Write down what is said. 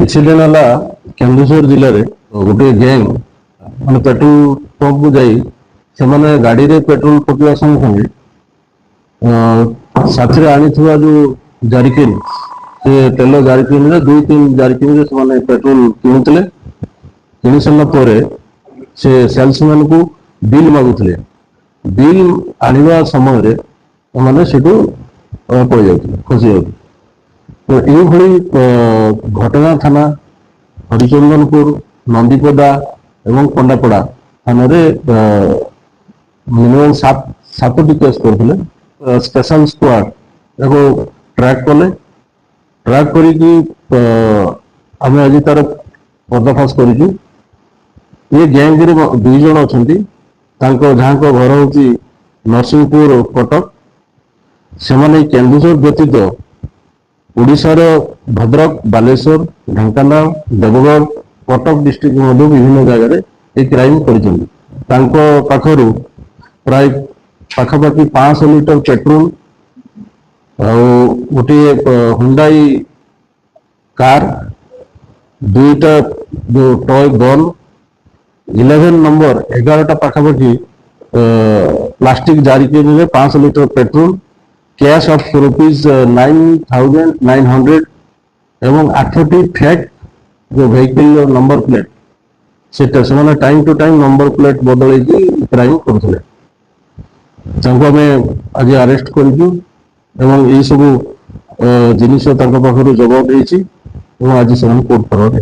କିଛି ଦିନ ହେଲା କେନ୍ଦୁଝର ଜିଲ୍ଲାରେ ଗୋଟେ ଗ୍ୟାଙ୍ଗ ମାନେ ପେଟ୍ରୋଲ ପମ୍ପକୁ ଯାଇ ସେମାନେ ଗାଡ଼ିରେ ପେଟ୍ରୋଲ ପକେଇବା ସଙ୍ଗେ ସଙ୍ଗେ ସାଥିରେ ଆଣିଥିବା ଯୋଉ ଜାରିକେନ ସେ ତେଲ ଜାରିକେନରେ 2-3 ଜାରିକେନରେ ସେମାନେ ପେଟ୍ରୋଲ କିଣୁଥିଲେ। କିଣି ସାରିଲା ପରେ ସେ ସେଲ୍ସମ୍ୟାନକୁ ବିଲ୍ ମାଗୁଥିଲେ। ବିଲ୍ ଆଣିବା ସମୟରେ ସେମାନେ ସେଠୁ ପଳେଇ ଯାଉଥିଲେ, ଖସି ଯାଉଥିଲେ। ତ ଏଇଭଳି ଘଟଣା ଥାନା ହରିଚନ୍ଦନପୁର, ନନ୍ଦିପଦା ଏବଂ କଣ୍ଡାପଡ଼ା ଥାନାରେ ମିନିମମ୍ 7ଟି କେସ୍ କରିଥିଲେ। ସ୍ପେଶାଲ ସ୍କ୍ୱାଡ୍ ତାକୁ ଟ୍ରାକ୍ କଲେ। ଟ୍ରାକ୍ କରିକି ଆମେ ଆଜି ତାର ପର୍ଦ୍ଦାଫାଶ କରିଛୁ। ଏ ଗ୍ୟାଙ୍ଗରେ 2 ଜଣ ଅଛନ୍ତି, ଯାହାଙ୍କ ଘର ହେଉଛି ନରସିଂହପୁର, କଟକ। ସେମାନେ କେନ୍ଦୁଝର ବ୍ୟତୀତ ଓଡ଼ିଶାର ଭଦ୍ରକ, ବାଲେଶ୍ୱର, ଢେଙ୍କାନାଳ, ଦେବଗଡ଼, କଟକ ଡିଷ୍ଟ୍ରିକ୍ଟ ମଧ୍ୟ ବିଭିନ୍ନ ଜାଗାରେ এই କ୍ରାଇମ୍ କରିଛନ୍ତି। ତାଙ୍କ ପାଖରୁ ପ୍ରାୟ ପାଖାପାଖି 500 ଲିଟର ପେଟ୍ରୋଲ ଆଉ ଗୋଟିଏ ହୁଣ୍ଡାଇ କାର, 2ଟା ଯୋଉ ଟୟ ଗନ୍, 11ଟା ପାଖାପାଖି ପ୍ଲାଷ୍ଟିକ ଜାରିକେନରେ 500 ଲିଟର ପେଟ୍ରୋଲ, କ୍ୟାଶ ଅଫ୍ ₹9,900 ଏବଂ 8ଟି ଫେକ୍ ଯୋଉ ଭେହିକିଲ ନମ୍ବର ପ୍ଲେଟ୍, ସେଟା ସେମାନେ time to time number plate ବଦଳେଇକି କ୍ରାଇମ୍ କରୁଥିଲେ। ତାଙ୍କୁ ଆମେ ଆଜି ଆରେଷ୍ଟ କରିଛୁ ଏବଂ ଏଇ ସବୁ ଜିନିଷ ତାଙ୍କ ପାଖରୁ ଜବତ ହେଇଛି ଏବଂ ଆଜି ସେମାନେ କୋର୍ଟ ଫରୱାର୍ଡ